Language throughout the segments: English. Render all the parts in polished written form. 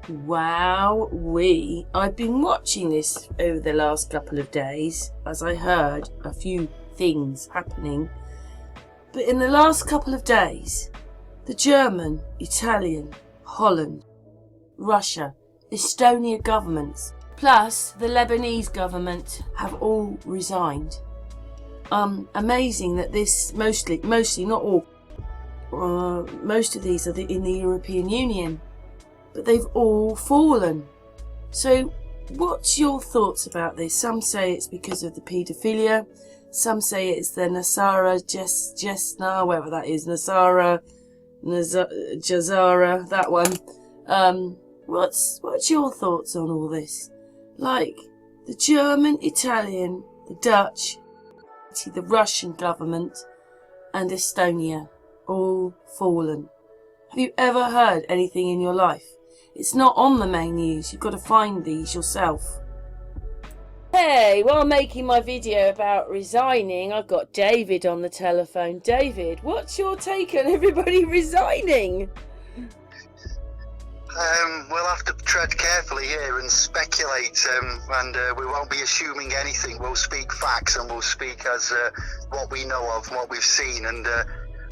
Wowee. I've been watching this over the last couple of days as I heard a few things happening. But in the last couple of days, the German, Italian, Holland, Russia, Estonia governments, plus the Lebanese government have all resigned. Amazing that this mostly, not all, most of these are in the European Union. But they've all fallen. So what's your thoughts about this? Some say it's because of the paedophilia. Some say it's the Nasara Jesna, whatever that is. Jazara, that one. What's your thoughts on all this? Like, the German, Italian, the Dutch, the Russian government, and Estonia, all fallen. Have you ever heard anything in your life? It's not on the main news. You've got to find these yourself. Hey, while making my video about resigning, I've got David on the telephone. David, what's your take on everybody resigning? We'll have to tread carefully here and speculate, and we won't be assuming anything. We'll speak facts, and we'll speak as what we know of, what we've seen. And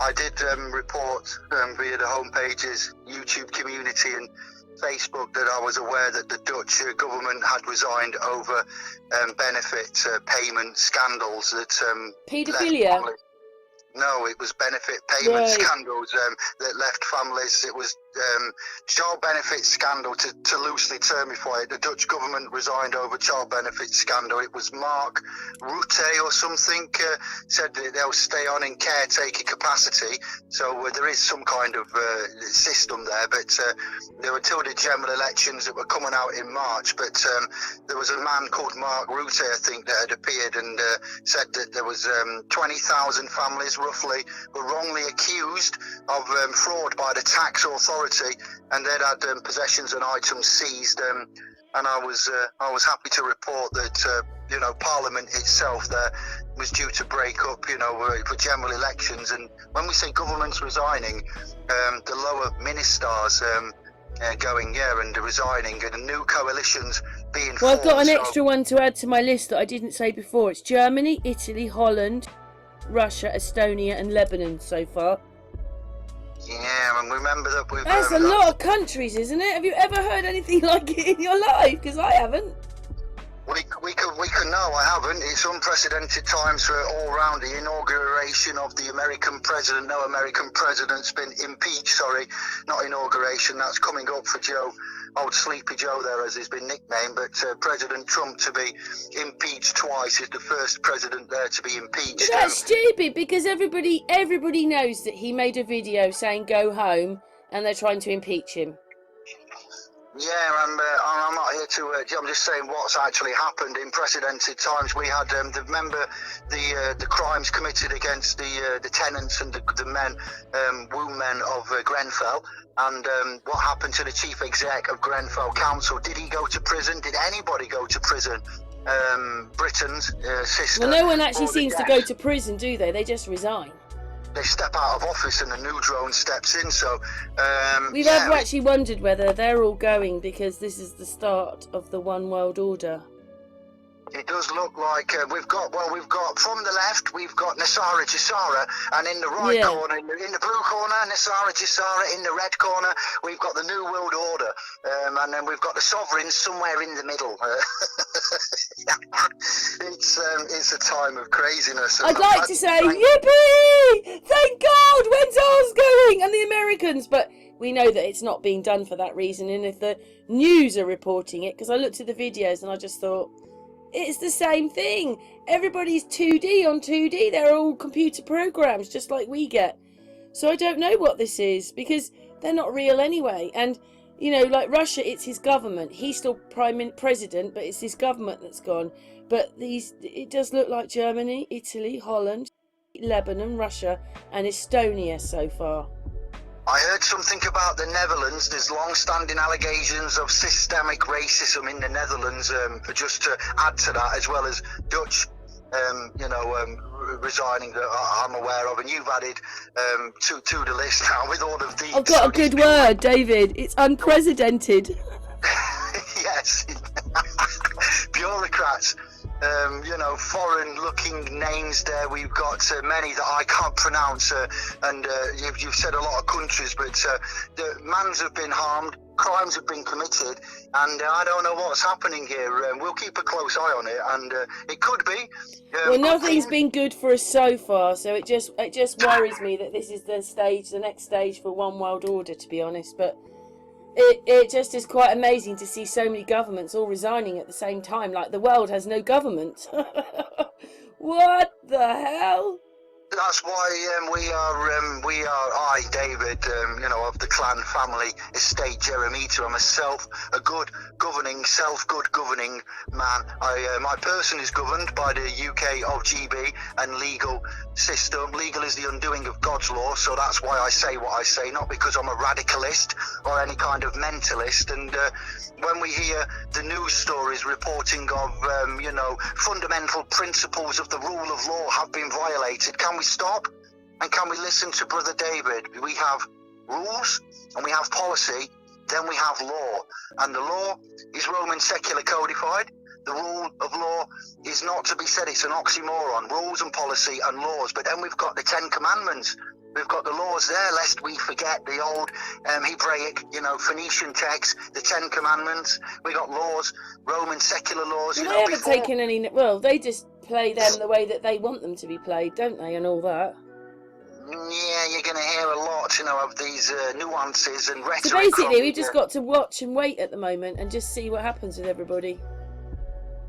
I did report via the homepages, YouTube community and Facebook that I was aware that the Dutch government had resigned over benefit payment scandals that Paedophilia? No, it was benefit payment Right. scandals that left families. It was child benefit scandal, to loosely termify it. The Dutch government resigned over child benefit scandal. It was Mark Rutte or something said that they'll stay on in caretaker capacity. So there is some kind of system there, but there were till the general elections that were coming out in March. But there was a man called Mark Rutte, I think, that had appeared and said that there was 20,000 families roughly were wrongly accused of fraud by the tax authority, and they'd had possessions and items seized. And I was happy to report that Parliament itself there was due to break up, for general elections. And when we say governments resigning, the lower ministers going and resigning, and new coalitions being Well, I've got formed. an extra one to add to my list that I didn't say before. It's Germany, Italy, Holland, Russia, Estonia and Lebanon so far. Yeah, and remember that we've... That's a lot of countries, isn't it? Have you ever heard anything like it in your life? Because I haven't. We can know, I haven't. It's unprecedented times for all round. The inauguration of the American president. No American president's been impeached, sorry. Not inauguration, that's coming up for Joe. Old Sleepy Joe there, as he's been nicknamed. But President Trump to be impeached twice is the first president there to be impeached. But that's stupid, because everybody knows that he made a video saying go home and they're trying to impeach him. Yeah, I'm not here to. I'm just saying what's actually happened in precedented times. We had, remember the crimes committed against the tenants and the men, womb men of Grenfell, and what happened to the chief exec of Grenfell Council? Did he go to prison? Did anybody go to prison? Britain's sister. Well, no one actually seems to go to prison, do they? They just resign. They step out of office and a new drone steps in. So we've ever actually wondered whether they're all going because this is the start of the one world order. It does look like we've got from the left we've got Nasara Jisara, and in the right corner, in the blue corner, Nasara Jisara. In the red corner, we've got the New World Order, and then we've got the sovereigns somewhere in the middle. It's a time of craziness. I'd like to say, yippee! Thank God! When's ours going? And the Americans, but we know that it's not being done for that reason. And if the news are reporting it, because I looked at the videos and I just thought, it's the same thing. Everybody's 2D on 2D. They're all computer programs, just like we get. So I don't know what this is, because they're not real anyway. And, like Russia, it's his government. He's still president, but it's his government that's gone. But it does look like Germany, Italy, Holland, Lebanon, Russia, and Estonia so far. I heard something about the Netherlands. There's long-standing allegations of systemic racism in the Netherlands, just to add to that, as well as Dutch, resigning that I'm aware of, and you've added to the list now with all of these. I've got a good word, David. It's unprecedented. yes. Bureaucrats. You know, foreign-looking names there. We've got many that I can't pronounce, and you've said a lot of countries, but the mans have been harmed, crimes have been committed, and I don't know what's happening here. We'll keep a close eye on it, and it could be. Well, nothing's been good for us so far, so it just worries me that this is the next stage for one world order, to be honest. But it just is quite amazing to see so many governments all resigning at the same time, like the world has no government. What the hell? That's why I, David, you know, of the clan family estate Giaramita, I'm a good governing man. My person is governed by the UK of GB and legal system. Legal is the undoing of God's law, so that's why I say what I say, not because I'm a radicalist or any kind of mentalist. And when we hear the news stories reporting of, you know, fundamental principles of the rule of law have been violated, can we stop and can we listen to Brother David? We have rules and we have policy, then we have law, and the law is Roman secular codified. The rule of law is not to be said, it's an oxymoron, rules and policy and laws. But then we've got the 10 Commandments. We've got the laws there, lest we forget the old Hebraic, you know, Phoenician text, the 10 Commandments. We got laws, Roman secular laws. Well, you they know, haven't taken any. Well, they just play them the way that they want them to be played, don't they, and all that. Yeah, you're going to hear a lot, you know, of these nuances and rhetoric. So basically, we've just got to watch and wait at the moment and just see what happens with everybody.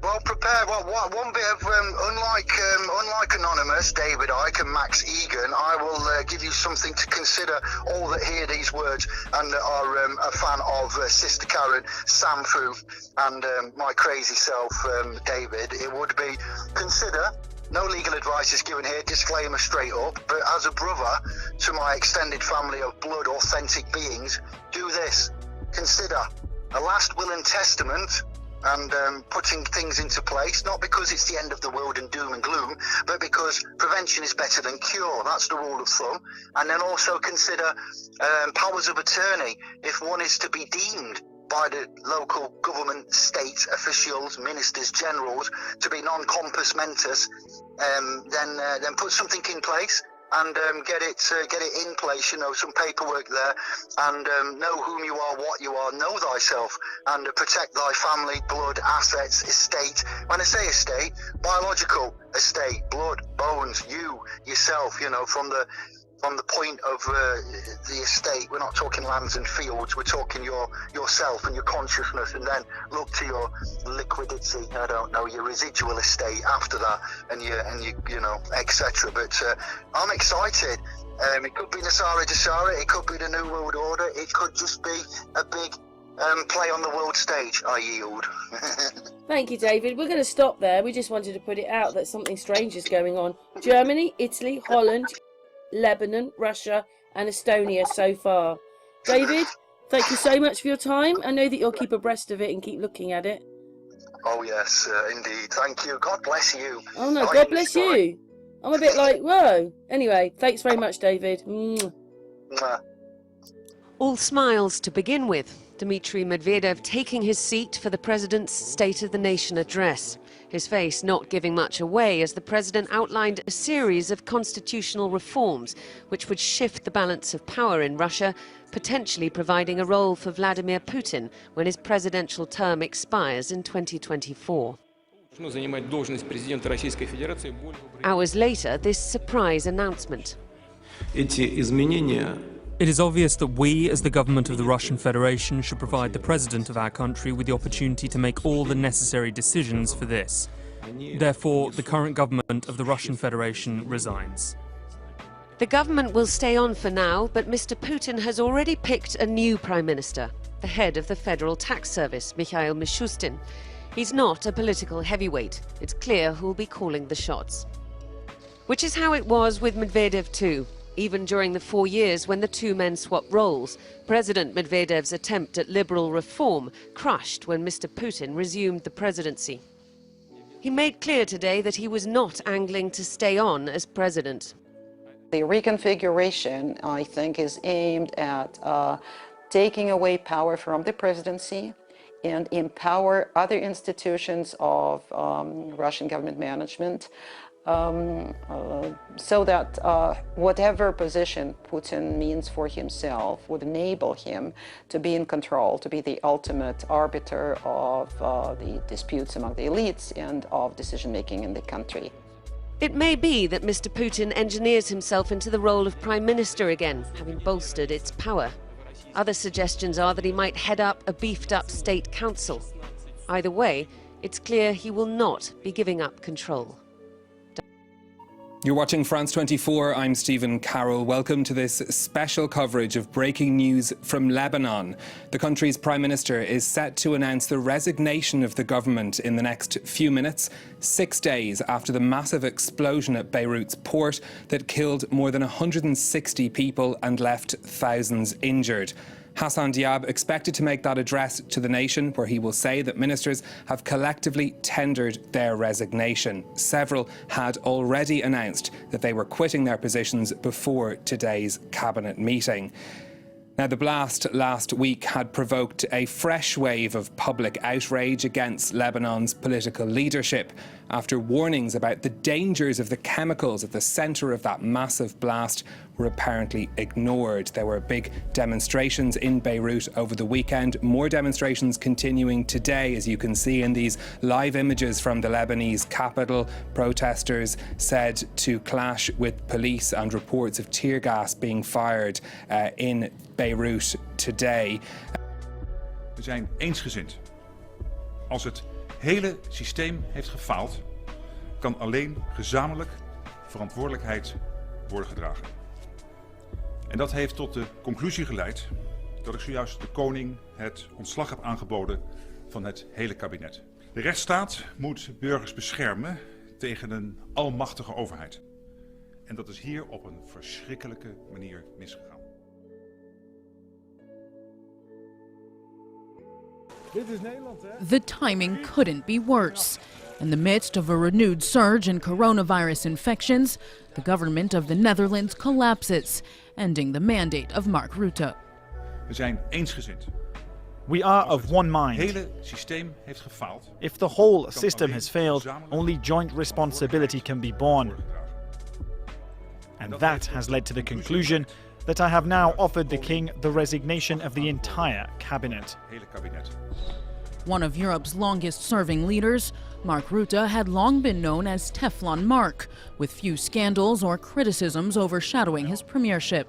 Well, prepare. Well, one bit of unlike Anonymous, David Icke and Max Egan, I will give you something to consider. All that hear these words and are a fan of Sister Karen, SAMFU, and my crazy self, David. It would be consider. No legal advice is given here, disclaimer straight up, but as a brother to my extended family of blood, authentic beings, do this. Consider a last will and testament and putting things into place, not because it's the end of the world and doom and gloom, but because prevention is better than cure. That's the rule of thumb. And then also consider powers of attorney. If one is to be deemed by the local government, state officials, ministers, generals to be non-compos mentis, then put something in place and get it in place, you know, some paperwork there, and know whom you are, what you are, know thyself, and protect thy family, blood, assets, estate. When I say estate, biological estate, blood, bones, you, yourself, you know, from the point of the estate. We're not talking lands and fields, we're talking yourself and your consciousness, and then look to your liquidity, I don't know, your residual estate after that, and you know, etc. But I'm excited. It could be Nasara Dasara, it could be the New World Order, it could just be a big play on the world stage. I yield. Thank you, David. We're going to stop there. We just wanted to put it out that something strange is going on. Germany, Italy, Holland, Lebanon, Russia and Estonia so far. David, thank you so much for your time. I know that you'll keep abreast of it and keep looking at it. Oh yes, indeed. Thank you. God bless you. Oh no, God bless you. I'm a bit like, whoa. Anyway, thanks very much, David. Mwah. All smiles to begin with. Dmitry Medvedev taking his seat for the president's State of the Nation address. His face not giving much away as the president outlined a series of constitutional reforms which would shift the balance of power in Russia, potentially providing a role for Vladimir Putin when his presidential term expires in 2024. Hours later, this surprise announcement. It is obvious that we, as the government of the Russian Federation, should provide the president of our country with the opportunity to make all the necessary decisions for this. Therefore, the current government of the Russian Federation resigns. The government will stay on for now, but Mr. Putin has already picked a new prime minister, the head of the Federal Tax Service, Mikhail Mishustin. He's not a political heavyweight. It's clear who'll be calling the shots. Which is how it was with Medvedev too. Even during the 4 years when the two men swapped roles, President Medvedev's attempt at liberal reform crushed when Mr. Putin resumed the presidency. He made clear today that he was not angling to stay on as president. The reconfiguration, I think, is aimed at taking away power from the presidency and empower other institutions of Russian government management so that whatever position Putin means for himself would enable him to be in control, to be the ultimate arbiter of the disputes among the elites and of decision-making in the country. It may be that Mr. Putin engineers himself into the role of Prime Minister again, having bolstered its power. Other suggestions are that he might head up a beefed-up state council. Either way, it's clear he will not be giving up control. You're watching France 24. I'm Stephen Carroll. Welcome to this special coverage of breaking news from Lebanon. The country's Prime Minister is set to announce the resignation of the government in the next few minutes, 6 days after the massive explosion at Beirut's port that killed more than 160 people and left thousands injured. Hassan Diab expected to make that address to the nation, where he will say that ministers have collectively tendered their resignation. Several had already announced that they were quitting their positions before today's cabinet meeting. Now, the blast last week had provoked a fresh wave of public outrage against Lebanon's political leadership after warnings about the dangers of the chemicals at the centre of that massive blast were apparently ignored. There were big demonstrations in Beirut over the weekend. More demonstrations continuing today, as you can see in these live images from the Lebanese capital. Protesters said to clash with police and reports of tear gas being fired in Beirut today. We zijn eensgezind. Als het hele systeem heeft gefaald, kan alleen gezamenlijk verantwoordelijkheid worden gedragen. En dat heeft tot de conclusie geleid dat ik zojuist de koning het ontslag heb aangeboden van het hele kabinet. De rechtsstaat moet burgers beschermen tegen een almachtige overheid. En dat is hier op een verschrikkelijke manier misgegaan. The timing couldn't be worse. In the midst of a renewed surge in coronavirus infections, the government of the Netherlands collapses, ending the mandate of Mark Rutte. We zijn eensgezind. We are of one Het mind. hele systeem heeft gefaald. If the whole system has failed, only joint responsibility can be borne. And that has led to the conclusion that I have now offered the king the resignation of the entire cabinet. Hele kabinet. One of Europe's longest-serving leaders, Mark Rutte had long been known as Teflon Mark, with few scandals or criticisms overshadowing his premiership.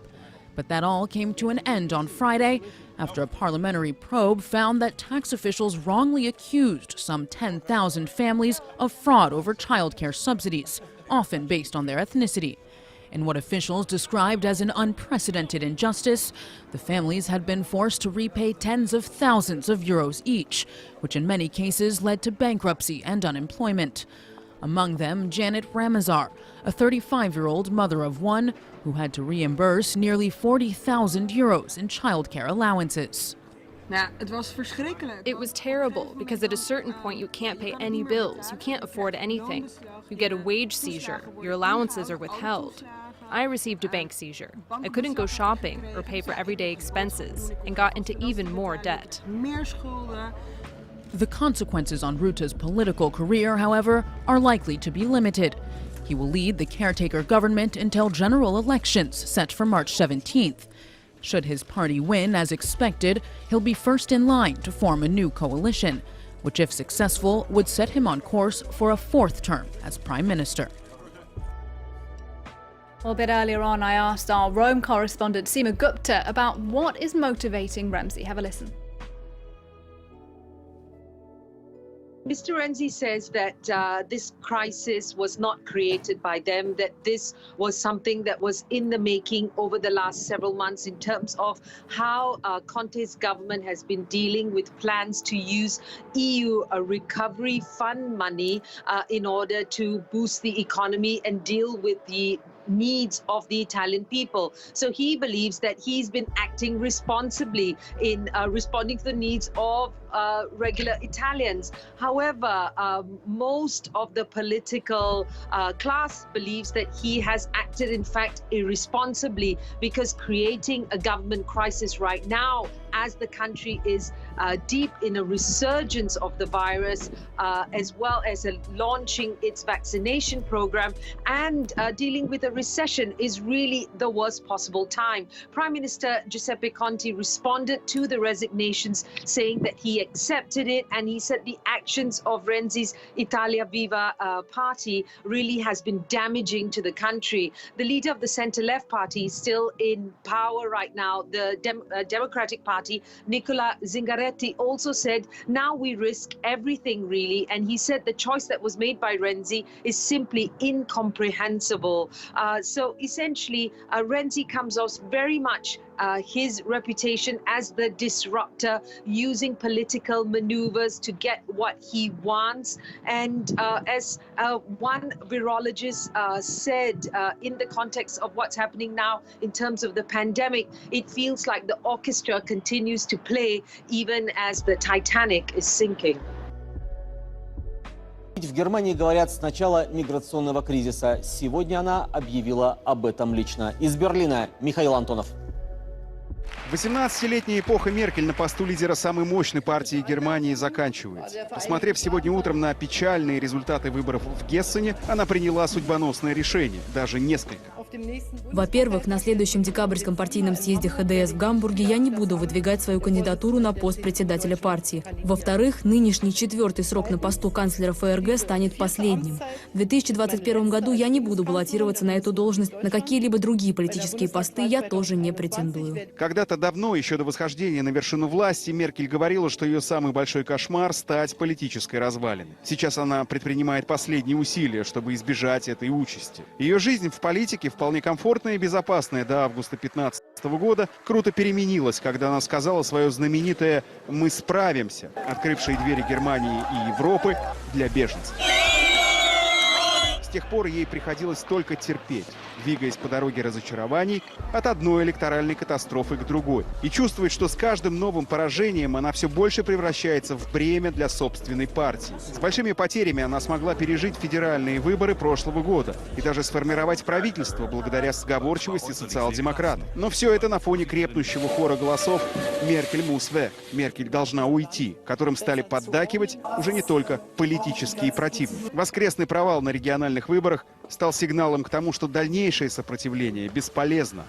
But that all came to an end on Friday after a parliamentary probe found that tax officials wrongly accused some 10,000 families of fraud over childcare subsidies, often based on their ethnicity. In what officials described as an unprecedented injustice, the families had been forced to repay tens of thousands of euros each, which in many cases led to bankruptcy and unemployment. Among them, Janet Ramazar, a 35-year-old mother of one who had to reimburse nearly 40,000 euros in childcare allowances. It was terrible because at a certain point you can't pay any bills, you can't afford anything. You get a wage seizure, your allowances are withheld. I received a bank seizure. I couldn't go shopping or pay for everyday expenses and got into even more debt. The consequences on Rutte's political career, however, are likely to be limited. He will lead the caretaker government until general elections set for March 17th. Should his party win as expected, he'll be first in line to form a new coalition, which, if successful, would set him on course for a fourth term as Prime Minister. Well, a bit earlier on, I asked our Rome correspondent Seema Gupta about what is motivating Renzi. Have a listen. Mr. Renzi says that this crisis was not created by them, that this was something that was in the making over the last several months in terms of how Conte's government has been dealing with plans to use EU recovery fund money in order to boost the economy and deal with the needs of the Italian people. So he believes that he's been acting responsibly in responding to the needs of regular Italians. However, most of the political class believes that he has acted, in fact, irresponsibly, because creating a government crisis right now, as the country is deep in a resurgence of the virus, as well as launching its vaccination program and dealing with a recession is really the worst possible time. Prime Minister Giuseppe Conte responded to the resignations, saying that he accepted it, and he said the actions of Renzi's Italia Viva party really has been damaging to the country. The leader of the centre-left party is still in power right now. The Democratic Party, Nicola Zingaretti, also said, now we risk everything really, and he said the choice that was made by Renzi is simply incomprehensible. So essentially, Renzi comes off very much his reputation as the disruptor, using political maneuvers to get what he wants. And as one virologist said, in the context of what's happening now in terms of the pandemic, it feels like the orchestra continues to play even as the Titanic is sinking. В Германии говорят с начала миграционного кризиса. Сегодня она объявила об этом лично. Из Берлина Михаил Антонов. 18-летняя эпоха Меркель на посту лидера самой мощной партии Германии заканчивается. Посмотрев сегодня утром на печальные результаты выборов в Гессене, она приняла судьбоносное решение, даже несколько. Во-первых, на следующем декабрьском партийном съезде ХДС в Гамбурге я не буду выдвигать свою кандидатуру на пост председателя партии. Во-вторых, нынешний 4-й срок на посту канцлера ФРГ станет последним. В 2021 году я не буду баллотироваться на эту должность. На какие-либо другие политические посты я тоже не претендую. Когда-то давно, еще до восхождения на вершину власти, Меркель говорила, что ее самый большой кошмар – стать политической развалиной. Сейчас она предпринимает последние усилия, чтобы избежать этой участи. Ее жизнь в политике, вполне комфортная и безопасная до августа 2015 года, круто переменилась, когда она сказала свое знаменитое «Мы справимся», открывшее двери Германии и Европы для беженцев. С тех пор ей приходилось только терпеть, двигаясь по дороге разочарований от одной электоральной катастрофы к другой. И чувствует, что с каждым новым поражением она все больше превращается в бремя для собственной партии. С большими потерями она смогла пережить федеральные выборы прошлого года и даже сформировать правительство благодаря сговорчивости социал-демократов. Но все это на фоне крепнущего хора голосов «Меркель muss weg», «Меркель должна уйти», которым стали поддакивать уже не только политические противники. Воскресный провал на региональных выборах стал сигналом к тому, что дальнейшее сопротивление бесполезно.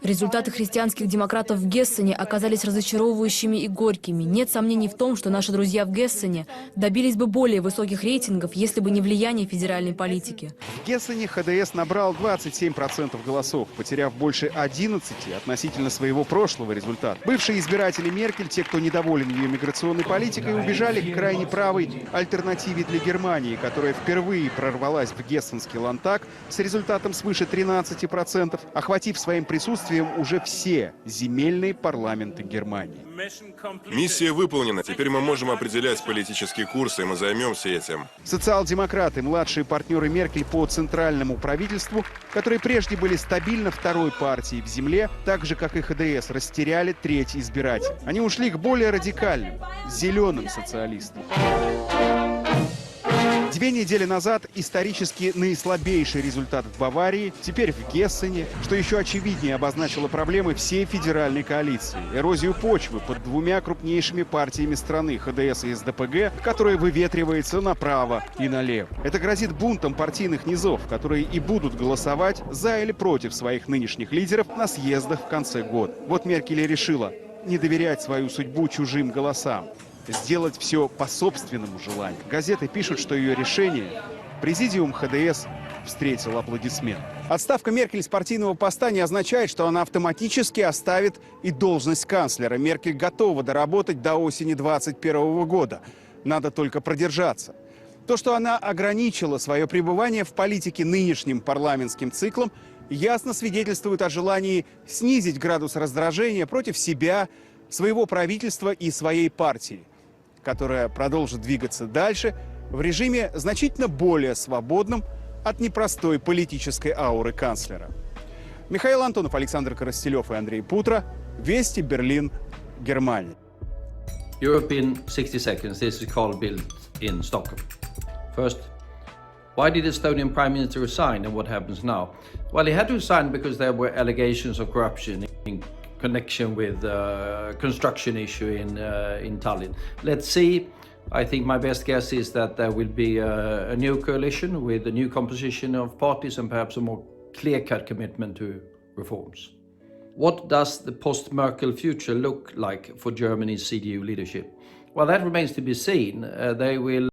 Результаты христианских демократов в Гессене оказались разочаровывающими и горькими. Нет сомнений в том, что наши друзья в Гессене добились бы более высоких рейтингов, если бы не влияние федеральной политики. В Гессене ХДС набрал 27% голосов, потеряв больше 11 относительно своего прошлого результата. Бывшие избиратели Меркель, те, кто недоволен ее миграционной политикой, убежали к крайне правой альтернативе для Германии, которая впервые прорвалась в Гессенский Ландтаг с результатом свыше 13%, охватив своим присутствием уже все земельные парламенты Германии. Миссия выполнена. Теперь мы можем определять политический курс, и мы займемся этим. Социал-демократы, младшие партнеры Меркель по центральному правительству, которые прежде были стабильно второй партией в земле, так же, как и ХДС, растеряли треть избирателей. Они ушли к более радикальным, зеленым социалистам. 2 недели назад исторически наислабейший результат в Баварии, теперь в Гессене, что еще очевиднее обозначило проблемы всей федеральной коалиции. Эрозию почвы под двумя крупнейшими партиями страны, ХДС и СДПГ, которая выветривается направо и налево. Это грозит бунтом партийных низов, которые и будут голосовать за или против своих нынешних лидеров на съездах в конце года. Вот Меркель и решила не доверять свою судьбу чужим голосам. Сделать все по собственному желанию. Газеты пишут, что ее решение президиум ХДС встретил аплодисмент. Отставка Меркель с партийного поста не означает, что она автоматически оставит и должность канцлера. Меркель готова доработать до осени 2021 года. Надо только продержаться. То, что она ограничила свое пребывание в политике нынешним парламентским циклом, ясно свидетельствует о желании снизить градус раздражения против себя, своего правительства и своей партии, которая продолжит двигаться дальше в режиме значительно более свободном от непростой политической ауры канцлера. Михаил Антонов, Александр Коростелев и Андрей Путро. Вести, Берлин, Германия. Europe in 60 seconds. This is Carl Bildt in Stockholm. First, why did Estonian Prime Minister resign and what happens now? Well, he had to resign because there were allegations of corruption in connection with construction issue in Tallinn. Let's see. I think my best guess is that there will be a new coalition with a new composition of parties and perhaps a more clear-cut commitment to reforms. What does the post-Merkel future look like for Germany's CDU leadership? Well, that remains to be seen. They will